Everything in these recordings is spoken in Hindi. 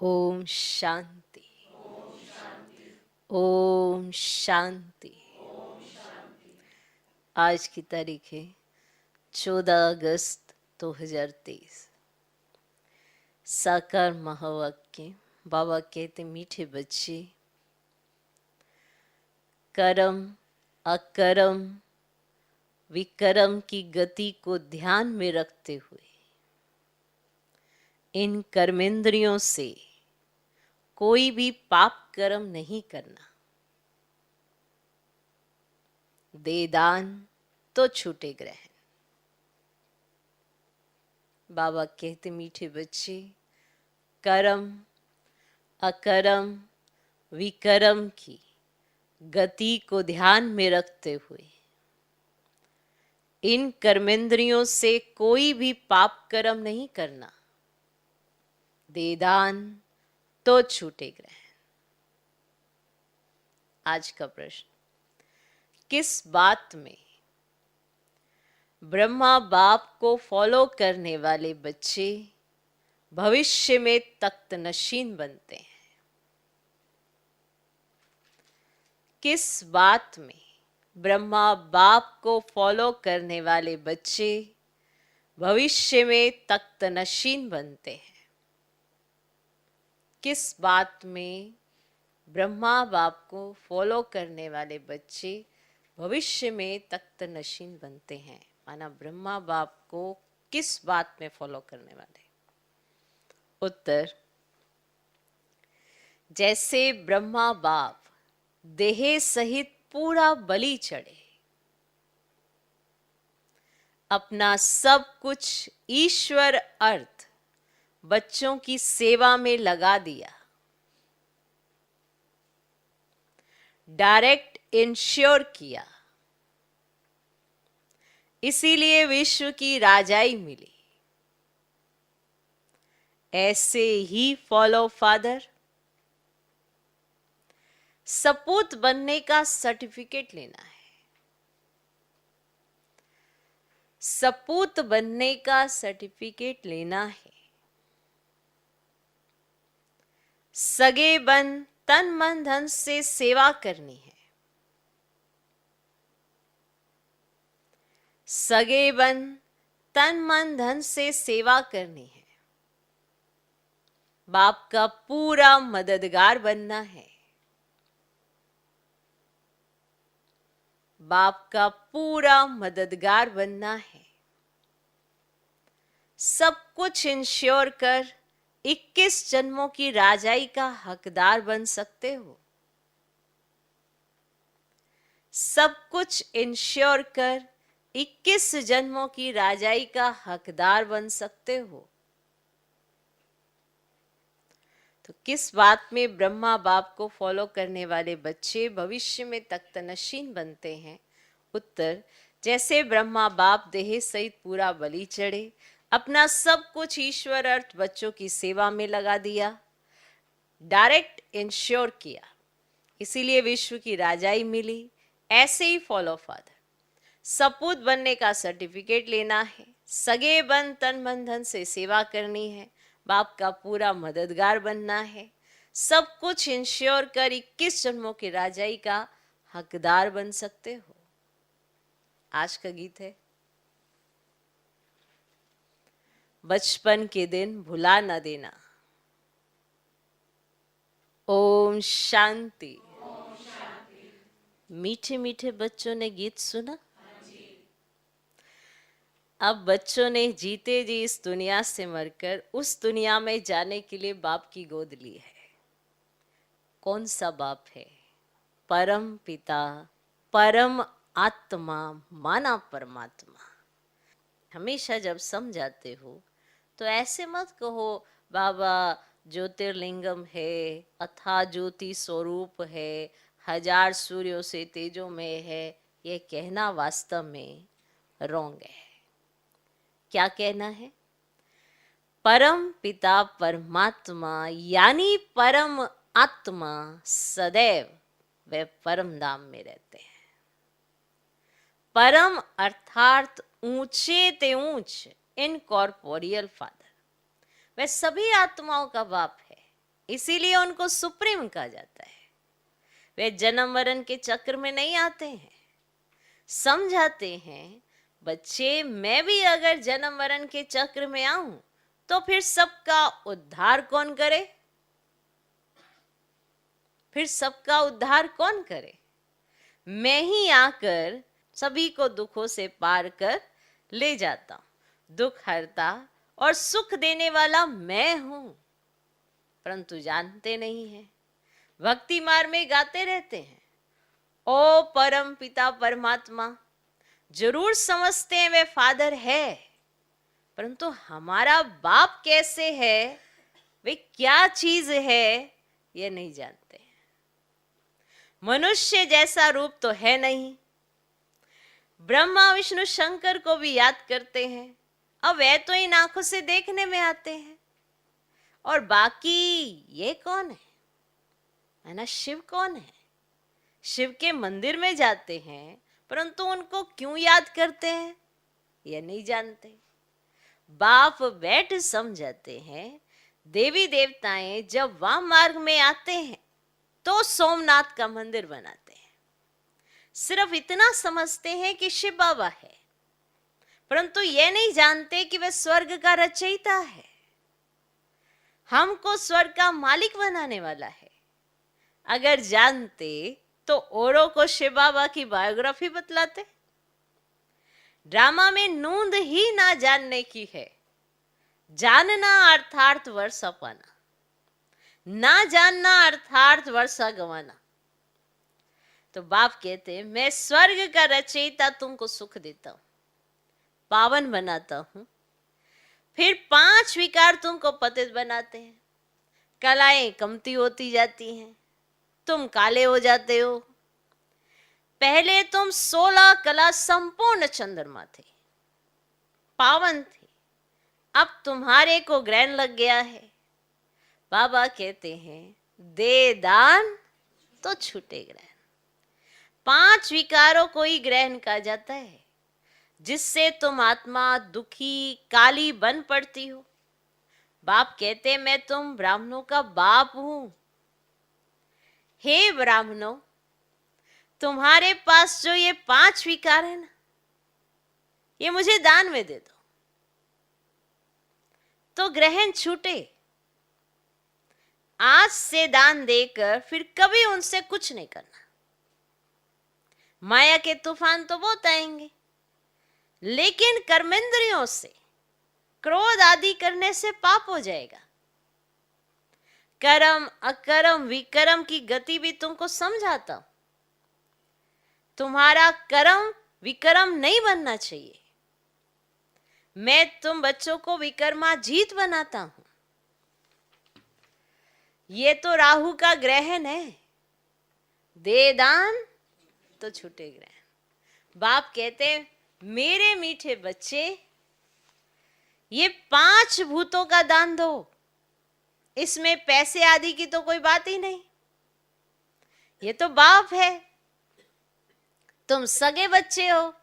ओम शांति। ओम शांति। आज की तारीख है 14 अगस्त 2023। साकार महावाक्य। बाबा कहते मीठे बच्चे, कर्म अकर्म विकर्म की गति को ध्यान में रखते हुए इन कर्मेंद्रियों से कोई भी पाप कर्म नहीं करना। दे दान तो छूटे ग्रहण। बाबा कहते मीठे बच्चे, कर्म अकर्म विकर्म की गति को ध्यान में रखते हुए इन कर्मेंद्रियों से कोई भी पाप कर्म नहीं करना। दे दान तो छूटे ग्रहण। आज का प्रश्न, किस बात में ब्रह्मा बाप को फॉलो करने वाले बच्चे भविष्य में तख्त नशीन बनते हैं? किस बात में ब्रह्मा बाप को फॉलो करने वाले बच्चे भविष्य में तख्त नशीन बनते हैं? किस बात में ब्रह्मा बाप को फॉलो करने वाले बच्चे भविष्य में तख्त नशीन बनते हैं? माना ब्रह्मा बाप को किस बात में फॉलो करने वाले? उत्तर, जैसे ब्रह्मा बाप देह सहित पूरा बलि चढ़े, अपना सब कुछ ईश्वर अर्थ बच्चों की सेवा में लगा दिया, डायरेक्ट इंश्योर किया, इसीलिए विश्व की राजाई मिली। ऐसे ही फॉलो फादर सपूत बनने का सर्टिफिकेट लेना है। सपूत बनने का सर्टिफिकेट लेना है। सगे बन तन मन धन से सेवा करनी है। सगे बन तन मन धन से सेवा करनी है। बाप का पूरा मददगार बनना है। बाप का पूरा मददगार बनना है। सब कुछ इंश्योर कर 21 जन्मों की राजाई का हकदार बन सकते हो। सब कुछ इंश्योर कर 21 जन्मों की राजाई का हकदार बन सकते हो। तो किस बात में ब्रह्मा बाप को फॉलो करने वाले बच्चे भविष्य में तख्त नशीन बनते हैं? उत्तर, जैसे ब्रह्मा बाप देह सहित पूरा बलि चढ़े, अपना सब कुछ ईश्वर अर्थ बच्चों की सेवा में लगा दिया, डायरेक्ट इंश्योर किया, इसीलिए विश्व की राजाई मिली। ऐसे ही फॉलो फादर सपूत बनने का सर्टिफिकेट लेना है। सगे बन तन मन धन से सेवा करनी है। बाप का पूरा मददगार बनना है। सब कुछ इंश्योर कर 21 जन्मों की राजाई का हकदार बन सकते हो। आज का गीत है, बचपन के दिन भुला न देना। ओम शांति। मीठे मीठे बच्चों ने गीत सुना। अब बच्चों ने जीते जी इस दुनिया से मरकर उस दुनिया में जाने के लिए बाप की गोद ली है। कौन सा बाप है? परम पिता, परम आत्मा, माना परमात्मा। हमेशा जब समझाते हो तो ऐसे मत कहो बाबा ज्योतिर्लिंगम है, अथा ज्योति स्वरूप है, 1000 सूर्यों से तेजो में है। ये कहना वास्तव में रॉन्ग है। क्या कहना है? परम पिता परमात्मा यानी परम आत्मा सदैव वे परम धाम में रहते हैं। परम अर्थात ऊंचे ते ऊंच, इनकॉर्पोरियल फादर, वह सभी आत्माओं का बाप है। इसीलिए उनको सुप्रीम कहा जाता है। वे जन्म मरण के चक्र में नहीं आते हैं, समझाते हैं बच्चे मैं भी अगर जन्म मरण के चक्र में आऊं तो फिर सबका उद्धार कौन करे? फिर सबका उद्धार कौन करे? मैं ही आकर सभी को दुखों से पार कर ले जाता हूं। दुख हरता और सुख देने वाला मैं हूं, परंतु जानते नहीं हैं। भक्ति मार्ग में गाते रहते हैं ओ परम पिता परमात्मा। जरूर समझते हैं वे फादर है, परंतु हमारा बाप कैसे है, वे क्या चीज है, ये नहीं जानते। मनुष्य जैसा रूप तो है नहीं। ब्रह्मा विष्णु शंकर को भी याद करते हैं, अब वे तो इन आंखों से देखने में आते हैं। और बाकी ये कौन है ना? शिव कौन है? शिव के मंदिर में जाते हैं, परंतु उनको क्यों याद करते हैं, ये नहीं जानते। बाप बैठ समझाते हैं। देवी देवताएं जब वाम मार्ग में आते हैं तो सोमनाथ का मंदिर बनाते हैं। सिर्फ इतना समझते हैं कि शिव बाबा है, परंतु ये नहीं जानते कि वह स्वर्ग का रचयिता है, हमको स्वर्ग का मालिक बनाने वाला है। अगर जानते तो औरों को शिव बाबा की बायोग्राफी बतलाते। ड्रामा में नूंद ही ना जानने की है, जानना अर्थार्थ वर्षा पाना, ना जानना अर्थार्थ वर्षा गंवाना। तो बाप कहते हैं मैं स्वर्ग का रचयिता तुमको सुख देता हूं, पावन बनाता हूं, फिर 5 विकार तुमको पतित बनाते हैं। कलाएं कमती होती जाती हैं, तुम काले हो जाते हो। पहले तुम 16 कला संपूर्ण चंद्रमा थे, पावन थे, अब तुम्हारे को ग्रहण लग गया है। बाबा कहते हैं दे दान तो छूटे ग्रहण। 5 विकारों को ही ग्रहण कहा जाता है, जिससे तुम आत्मा दुखी काली बन पड़ती हो। बाप कहते हैं मैं तुम ब्राह्मणों का बाप हूं। हे ब्राह्मणों, तुम्हारे पास जो ये 5 विकार है ना, ये मुझे दान में दे दो तो ग्रहण छूटे। आज से दान देकर फिर कभी उनसे कुछ नहीं करना। माया के तूफान तो बहुत आएंगे, लेकिन कर्मेंद्रियों से क्रोध आदि करने से पाप हो जाएगा। कर्म अकर्म विकर्म की गति भी तुमको समझाता हूं। तुम्हारा कर्म विकर्म नहीं बनना चाहिए। मैं तुम बच्चों को विकर्माजीत बनाता हूं। ये तो राहु का ग्रहण है, दे दान तो छूटे ग्रहण। बाप कहते हैं मेरे मीठे बच्चे, ये 5 भूतों का दान दो। इसमें पैसे आदि की तो कोई बात ही नहीं, ये तो बाप है, तुम सगे बच्चे हो।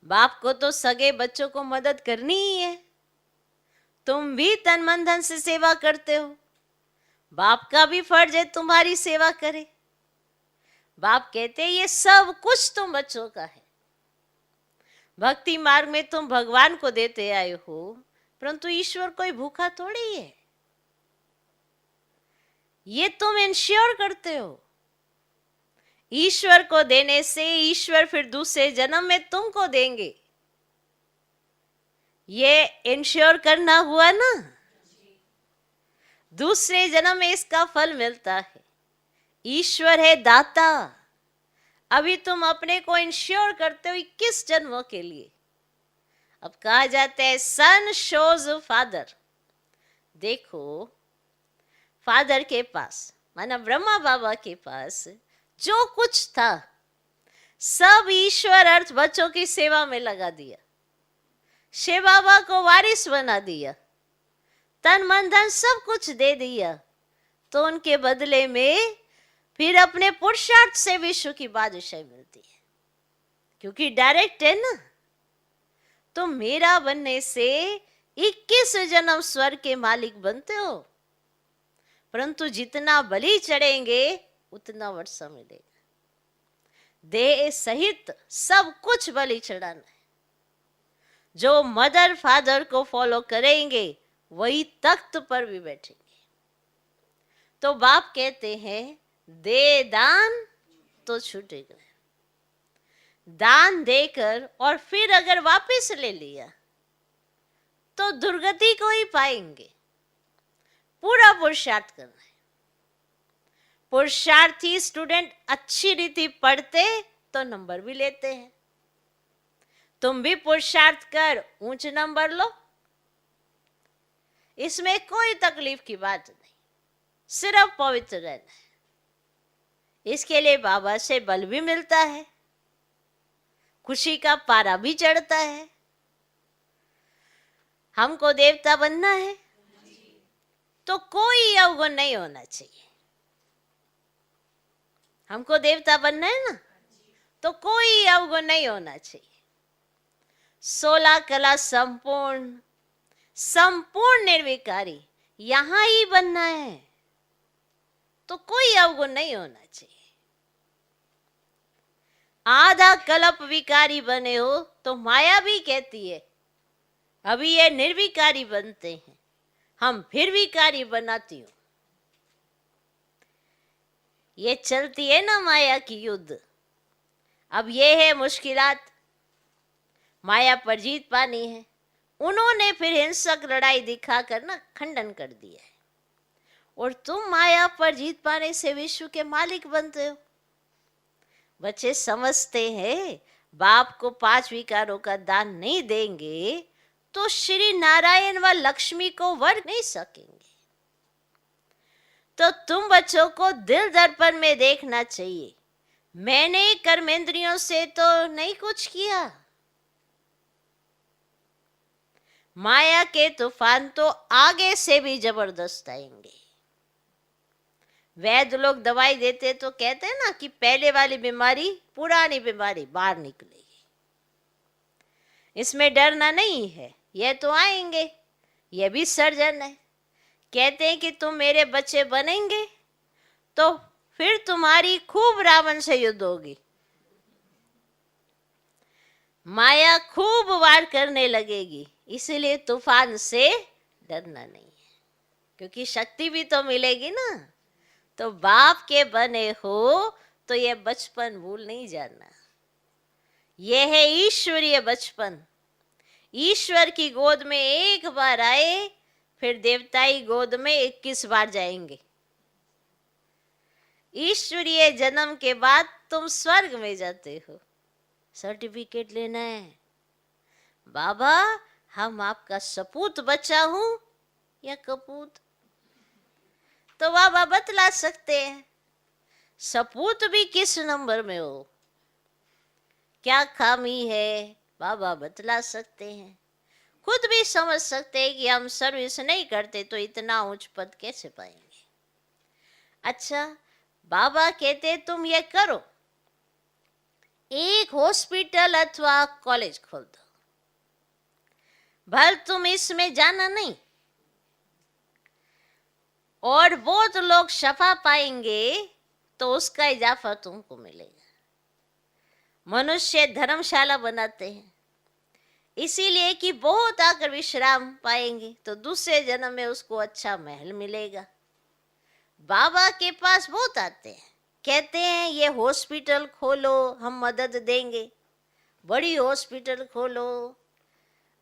बाप को तो सगे बच्चों को मदद करनी ही है। तुम भी तन मन धन से सेवा करते हो, बाप का भी फर्ज है तुम्हारी सेवा करे। बाप कहते हैं ये सब कुछ तुम बच्चों का है। भक्ति मार्ग में तुम भगवान को देते आए हो, परंतु ईश्वर कोई भूखा थोड़ी है, ये तुम इंश्योर करते हो। ईश्वर को देने से ईश्वर फिर दूसरे जन्म में तुमको देंगे, ये इंश्योर करना हुआ ना। दूसरे जन्म में इसका फल मिलता है। ईश्वर है दाता। अभी तुम अपने को इंश्योर करते हो 21 जन्मों के लिए। अब कहा जाता है सन शोज फादर। देखो फादर के पास माना ब्रह्मा बाबा के पास जो कुछ था सब ईश्वर अर्थ बच्चों की सेवा में लगा दिया। शिव बाबा को वारिस बना दिया, तन मन धन सब कुछ दे दिया, तो उनके बदले में फिर अपने पुरुषार्थ से विश्व की बादशाही मिलती है, क्योंकि डायरेक्ट है ना। तो मेरा बनने से 21 जन्म स्वर्ग के मालिक बनते हो। परंतु जितना बलि चढ़ेंगे उतना वर्षा मिलेगा। देह सहित सब कुछ बलि चढ़ाना है। जो मदर फादर को फॉलो करेंगे वही तख्त पर भी बैठेंगे। तो बाप कहते हैं दे दान तो छूटेगा। दान देकर और फिर अगर वापस ले लिया तो दुर्गति को ही पाएंगे। पूरा पुरुषार्थ करना है। पुरुषार्थी स्टूडेंट अच्छी रीति पढ़ते तो नंबर भी लेते हैं। तुम भी पुरुषार्थ कर ऊंचे नंबर लो, इसमें कोई तकलीफ की बात नहीं, सिर्फ पवित्र रहना है। इसके लिए बाबा से बल भी मिलता है, खुशी का पारा भी चढ़ता है। हमको देवता बनना है तो कोई अवगुण नहीं होना चाहिए। हमको देवता बनना है ना, तो कोई अवगुण नहीं होना चाहिए। 16 कला संपूर्ण, संपूर्ण निर्विकारी यहां ही बनना है, तो कोई अवगुण नहीं होना चाहिए। आधा कल्प विकारी बने हो तो माया भी कहती है अभी ये निर्विकारी बनते हैं, हम फिर विकारी बनाती हूं। ये चलती है ना माया की युद्ध। अब ये है मुश्किलात, माया पर जीत पानी है। उन्होंने फिर हिंसक लड़ाई दिखाकर ना खंडन कर दिया है, और तुम माया पर जीत पाने से विश्व के मालिक बनते हो। बच्चे समझते हैं बाप को 5 विकारों का दान नहीं देंगे तो श्री नारायण व लक्ष्मी को वर नहीं सकेंगे। तो तुम बच्चों को दिल दर्पण में देखना चाहिए। मैंने कर्मेंद्रियों से तो नहीं कुछ किया। माया के तूफान तो आगे से भी जबरदस्त आएंगे। वैद्य लोग दवाई देते तो कहते हैं ना कि पहले वाली बीमारी, पुरानी बीमारी बाहर निकलेगी, इसमें डरना नहीं है, यह तो आएंगे, यह भी सर्जन है। कहते हैं कि तुम मेरे बच्चे बनेंगे तो फिर तुम्हारी खूब रावण से युद्ध होगी। माया खूब वार करने लगेगी, इसलिए तूफान से डरना नहीं है, क्योंकि शक्ति भी तो मिलेगी ना। तो बाप के बने हो तो ये बचपन भूल नहीं जाना। यह है ईश्वरीय बचपन। ईश्वर की गोद में एक बार आए, फिर देवताई गोद में 21 बार जाएंगे। ईश्वरीय जन्म के बाद तुम स्वर्ग में जाते हो। सर्टिफिकेट लेना है, बाबा हम आपका सपूत बच्चा हूं या कपूत, तो बाबा बतला सकते हैं। सपूत भी किस नंबर में हो, क्या खामी है, बाबा बतला सकते हैं। खुद भी समझ सकते हैं कि हम सर्विस नहीं करते तो इतना उच्च पद कैसे पाएंगे। अच्छा, बाबा कहते तुम ये करो, एक हॉस्पिटल अथवा कॉलेज खोल दो। भल तुम इसमें जाना नहीं, और बहुत लोग शफा पाएंगे तो उसका इजाफा तुमको मिलेगा। मनुष्य धर्मशाला बनाते हैं इसीलिए कि बहुत आकर विश्राम पाएंगे, तो दूसरे जन्म में उसको अच्छा महल मिलेगा। बाबा के पास बहुत आते हैं, कहते हैं ये हॉस्पिटल खोलो, हम मदद देंगे, बड़ी हॉस्पिटल खोलो।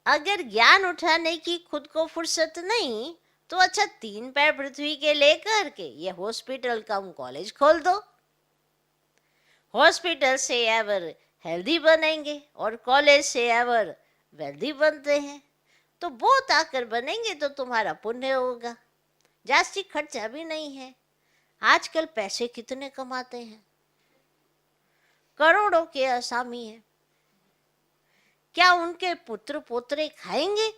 अगर ज्ञान उठाने की खुद को फुर्सत नहीं तो अच्छा 3 पैर पृथ्वी के लेकर के ये हॉस्पिटल कम कॉलेज खोल दो। हॉस्पिटल से एवर हेल्दी बनेंगे और कॉलेज से एवर वेल्दी बनते हैं, तो बहुत आकर बनेंगे तो तुम्हारा पुण्य होगा। जास्ती खर्चा भी नहीं है। आजकल पैसे कितने कमाते हैं, करोड़ों के असामी हैं। क्या उनके पुत्र पोत्रे खाएंगे?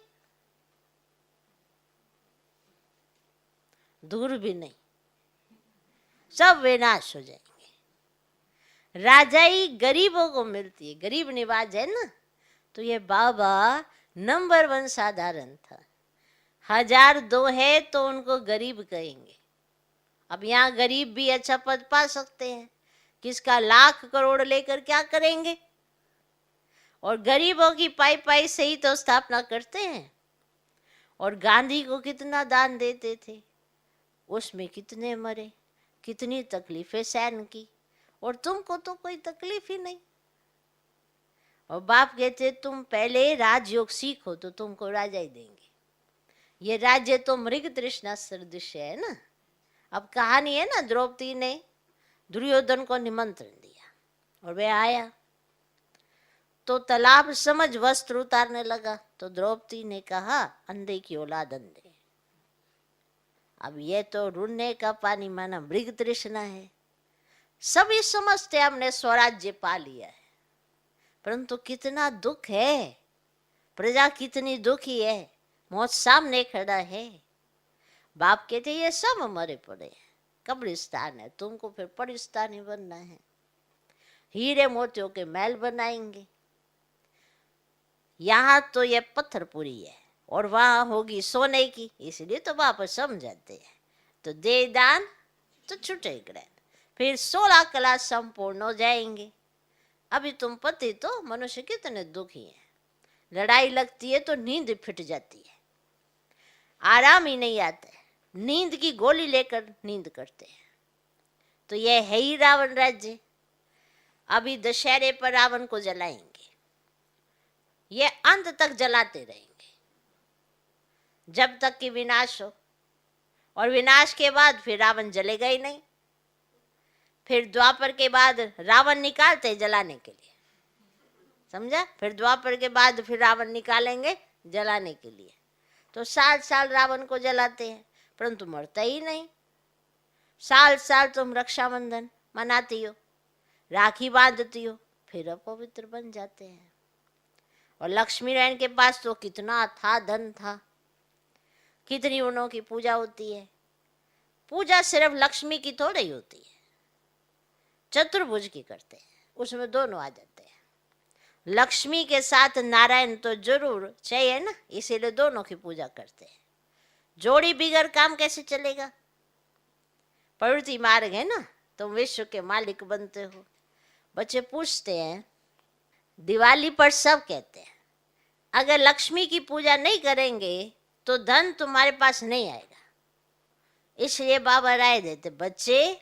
दूर भी नहीं, सब विनाश हो जाएंगे। राजाई गरीबों को मिलती है, गरीब निवाज है ना। तो ये बाबा नंबर 1 साधारण था। 1002 है तो उनको गरीब कहेंगे, अब यहाँ गरीब भी अच्छा पद पा सकते हैं, किसका लाख करोड़ लेकर क्या करेंगे। और गरीबों की पाई पाई से ही तो स्थापना करते हैं। और गांधी को कितना दान देते थे, उसमें कितने मरे, कितनी तकलीफें सहन की, और तुमको तो कोई तकलीफ ही नहीं। और बाप कहते तुम पहले राजयोग सीखो तो तुमको राजा ही देंगे। ये राज्य तो मृग तृष्णा सदृश है ना। अब कहानी है ना, द्रौपदी ने दुर्योधन को निमंत्रण दिया और वह आया तो तालाब समझ वस्त्र उतारने लगा, तो द्रौपदी ने कहा अंधे की औलाद अंधे। अब ये तो रुनने का पानी माना मृग तृष्णा है। सभी समझते हमने स्वराज्य पा लिया है, परंतु कितना दुख है, प्रजा कितनी दुखी है, मौत सामने खड़ा है। बाप कहते ये सब मरे पड़े हैं, कब्रिस्तान है, तुमको फिर परिस्तान ही बनना है। हीरे मोतियों के महल बनाएंगे, यहाँ तो ये पत्थरपुरी है और वहां होगी सोने की, इसलिए तो बाप समझाते हैं तो दे दान तो छुटे ग्रहण, फिर 16 कला संपूर्ण हो जाएंगे। अभी तुम पति तो मनुष्य कितने दुखी हैं, लड़ाई लगती है तो नींद फिट जाती है, आराम ही नहीं आता है, नींद की गोली लेकर नींद करते हैं। तो यह है ही रावण राज्य। अभी दशहरे पर रावण को जलाएंगे, ये अंत तक जलाते रहेंगे जब तक कि विनाश हो, और विनाश के बाद फिर रावण जलेगा ही नहीं। फिर द्वापर के बाद रावण निकालते जलाने के लिए, समझा। फिर द्वापर के बाद फिर रावण निकालेंगे जलाने के लिए। तो साल साल रावण को जलाते हैं, परंतु मरता ही नहीं। साल साल तुम रक्षाबंधन मनाती हो, राखी बांधती हो, फिर अपवित्र बन जाते हैं। और लक्ष्मी नारायण के पास तो कितना था, धन था, कितनी उनों की पूजा होती है। पूजा सिर्फ लक्ष्मी की थोड़ी ही होती है, चतुर्भुज की करते हैं, उसमें दोनों आ जाते हैं। लक्ष्मी के साथ नारायण तो जरूर चाहिए ना, इसीलिए दोनों की पूजा करते हैं। जोड़ी बिगड़ काम कैसे चलेगा। प्रवृत्ति मार्ग है ना, तुम विश्व के मालिक बनते हो। बच्चे पूछते हैं, दिवाली पर सब कहते हैं अगर लक्ष्मी की पूजा नहीं करेंगे तो धन तुम्हारे पास नहीं आएगा। इसलिए बाबा राय देते, बच्चे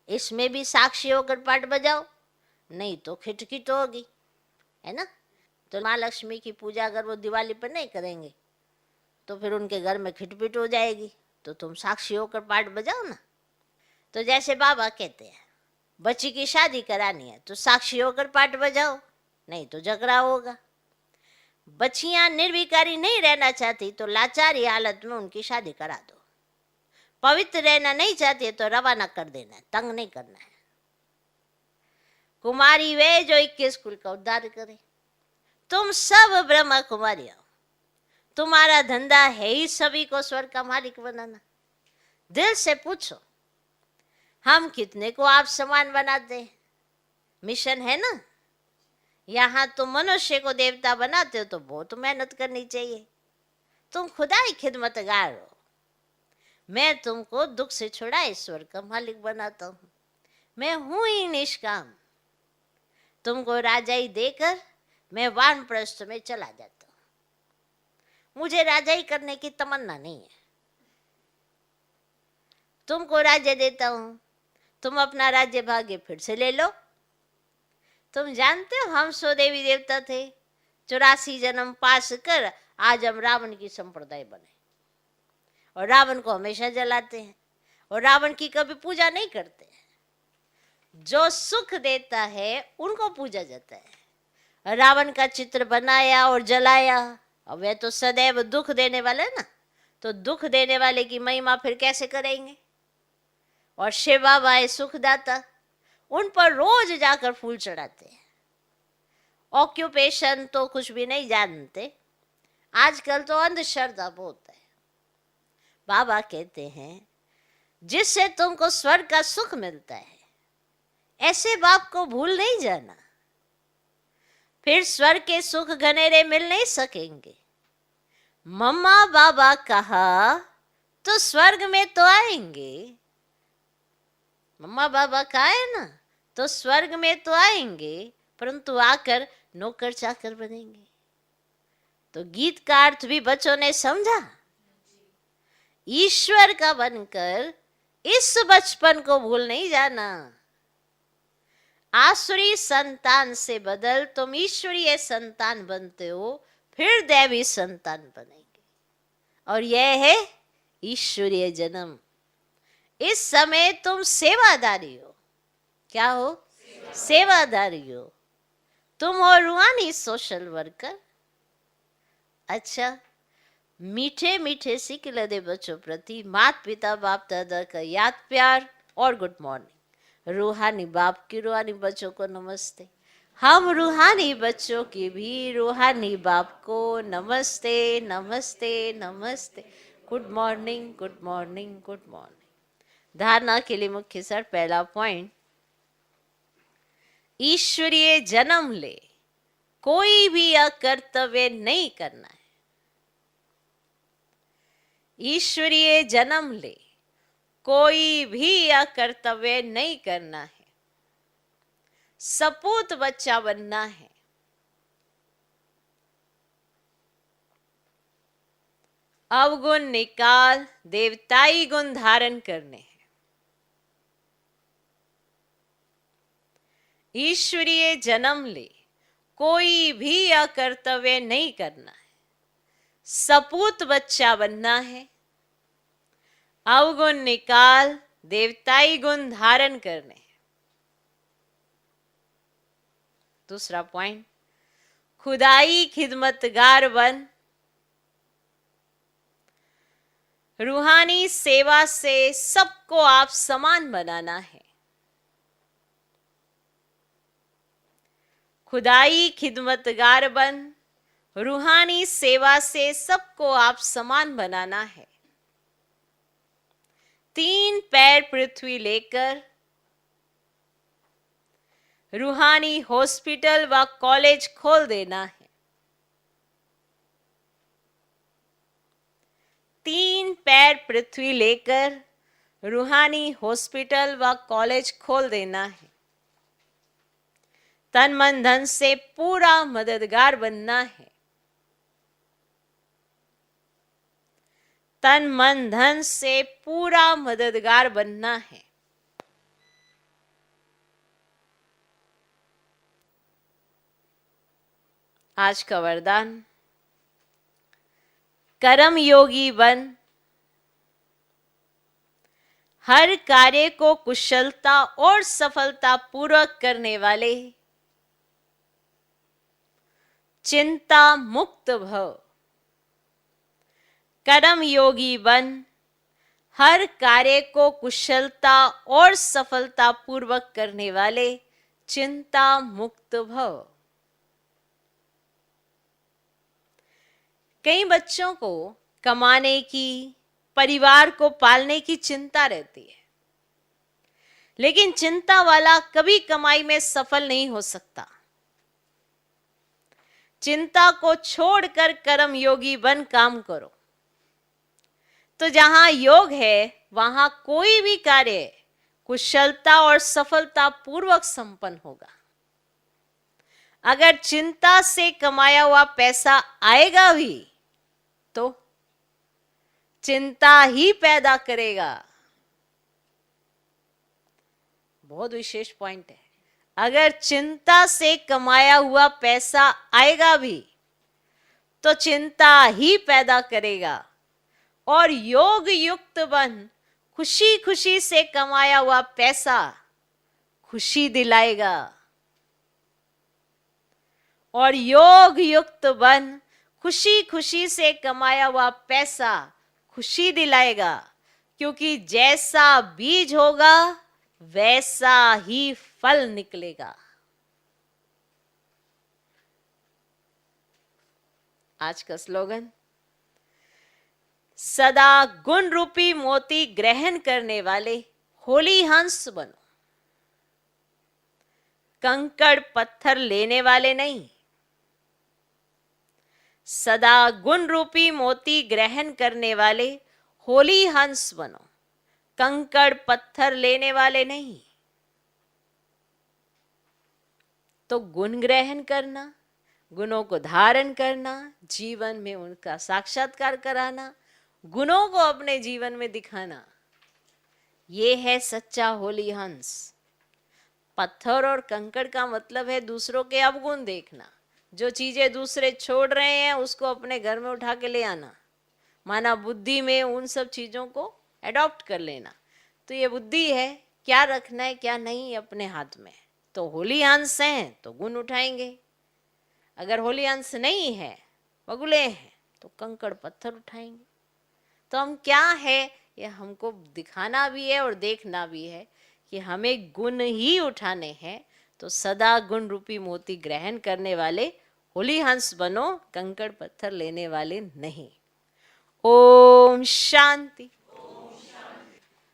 इसमें भी साक्षी होकर पाठ बजाओ, नहीं तो खिटखिट होगी, है ना। तो माँ लक्ष्मी की पूजा अगर वो दिवाली पर नहीं करेंगे तो फिर उनके घर में खिटपिट हो जाएगी, तो तुम साक्षी होकर पाठ बजाओ ना। तो जैसे बाबा कहते हैं बच्ची की शादी करानी है तो साक्षी होकर पाठ बजाओ, नहीं तो झगड़ा होगा। बच्चियां निर्विकारी नहीं रहना चाहती तो लाचारी हालत में उनकी शादी करा दो। पवित्र रहना नहीं चाहती है तो रवाना कर देना है, तंग नहीं करना है। कुमारी वे जो 21 कुल का उद्धार करे। तुम सब ब्रह्मा कुमारी हो, तुम्हारा धंधा है ही सभी को स्वर्ग का मालिक बनाना। दिल से पूछो हम कितने को आप समान बनाते हैं, मिशन है ना। यहाँ तुम मनुष्य को देवता बनाते हो तो बहुत मेहनत करनी चाहिए। तुम खुदा ही खिदमतगार हो, मैं तुमको दुख से छुड़ा ईश्वर का मालिक बनाता हूँ। मैं हूं ही निष्काम, तुमको राजाई देकर मैं वानप्रस्थ में चला जाता हूँ। मुझे राजाई करने की तमन्ना नहीं है, तुमको राज्य देता हूँ, तुम अपना राज्य भाग्य फिर से ले लो। तुम जानते हो हम 100 देवी देवता थे, 84 जन्म पास कर आज हम रावण की संप्रदाय बने, और रावण को हमेशा जलाते हैं और रावण की कभी पूजा नहीं करते। जो सुख देता है उनको पूजा जाता है। रावण का चित्र बनाया और जलाया, अब वह तो सदैव दुख देने वाला है ना, तो दुख देने वाले की महिमा फिर कैसे करेंगे। और शिव बाबा है सुखदाता, उन पर रोज जाकर फूल चढ़ाते हैं। ऑक्यूपेशन तो कुछ भी नहीं जानते, आजकल तो अंधश्रद्धा बहुत है। बाबा कहते हैं जिससे तुमको स्वर्ग का सुख मिलता है ऐसे बाप को भूल नहीं जाना, फिर स्वर्ग के सुख घनेरे मिल नहीं सकेंगे। मम्मा बाबा कहा तो स्वर्ग में तो आएंगे, मम्मा पापा कहा है ना, तो स्वर्ग में तो आएंगे परंतु आकर नौकर चाकर बनेंगे। तो गीत का अर्थ भी बच्चों ने समझा। ईश्वर का बनकर इस बचपन को भूल नहीं जाना। आसुरी संतान से बदल तुम ईश्वरीय संतान बनते हो, फिर दैवी संतान बनेंगे। और यह है ईश्वरीय जन्म। इस समय तुम सेवादारी हो। क्या हो? सेवादारी हो। तुम हो रूहानी सोशल वर्कर। अच्छा, मीठे मीठे सीख लदे बच्चों प्रति माता पिता बाप दादा का याद प्यार और गुड मॉर्निंग। रूहानी बाप की रूहानी बच्चों को नमस्ते। हम रूहानी बच्चों की भी रूहानी बाप को नमस्ते नमस्ते नमस्ते। Good morning good morning good morning. धारणा के लिए मुख्य सर, पहला पॉइंट, ईश्वरीय जन्म ले कोई भी अकर्तव्य नहीं करना है। ईश्वरीय जन्म ले कोई भी अकर्तव्य नहीं करना है। सपूत बच्चा बनना है। अवगुण निकाल देवताई गुण धारण करने हैं। ईश्वरीय जन्म ले कोई भी अकर्तव्य नहीं करना है। सपूत बच्चा बनना है। अवगुण निकाल देवताई गुण धारण करने हैं। दूसरा पॉइंट, खुदाई खिदमतगार बन। रूहानी सेवा से सबको आप समान बनाना है। खुदाई खिदमतगार बन। रूहानी सेवा से सबको आप समान बनाना है। 3 पैर पृथ्वी लेकर रूहानी हॉस्पिटल व कॉलेज खोल देना है। 3 पैर पृथ्वी लेकर रूहानी हॉस्पिटल व कॉलेज खोल देना है। तन मन धन से पूरा मददगार बनना है। तन मन धन से पूरा मददगार बनना है। आज का वरदान, कर्म योगी बन। हर कार्य को कुशलता और सफलता पूर्वक करने वाले चिंता मुक्त भव। कर्म योगी बन। हर कार्य को कुशलता और सफलता पूर्वक करने वाले चिंता मुक्त भव। कई बच्चों को कमाने की, परिवार को पालने की चिंता रहती है, लेकिन चिंता वाला कभी कमाई में सफल नहीं हो सकता। चिंता को छोड़कर कर्म योगी बन काम करो, तो जहां योग है वहां कोई भी कार्य कुशलता और सफलता पूर्वक संपन्न होगा। अगर चिंता से कमाया हुआ पैसा आएगा भी तो चिंता ही पैदा करेगा। बहुत विशेष पॉइंट है। अगर चिंता से कमाया हुआ पैसा आएगा भी तो चिंता ही पैदा करेगा। और योग युक्त बन। खुशी खुशी से कमाया हुआ पैसा खुशी दिलाएगा। और योग युक्त बन। खुशी खुशी से कमाया हुआ पैसा खुशी दिलाएगा, क्योंकि जैसा बीज होगा वैसा ही फल निकलेगा। आज का स्लोगन, सदा गुण रूपी मोती ग्रहण करने वाले होली हंस बनो। कंकड़ पत्थर लेने वाले नहीं, सदा गुण रूपी मोती ग्रहण करने वाले होली हंस बनो। कंकड़ पत्थर लेने वाले नहीं। तो गुण ग्रहण करना, गुणों को धारण करना, जीवन में उनका साक्षात्कार कराना, गुणों को अपने जीवन में दिखाना, ये है सच्चा होली हंस। पत्थर और कंकड़ का मतलब है दूसरों के अवगुण देखना, जो चीजें दूसरे छोड़ रहे हैं उसको अपने घर में उठा के ले आना, माना बुद्धि में उन सब चीजों को एडॉप्ट कर लेना। तो ये बुद्धि है, क्या रखना है क्या नहीं अपने हाथ में। तो होली हंस हैं तो गुण उठाएंगे, अगर होली अंश नहीं है, बगुले हैं, तो कंकड़ पत्थर उठाएंगे। तो हम क्या है ये हमको दिखाना भी है और देखना भी है कि हमें गुण ही उठाने हैं। तो सदा गुण रूपी मोती ग्रहण करने वाले होली हंस बनो, कंकड़ पत्थर लेने वाले नहीं। ओम शांति।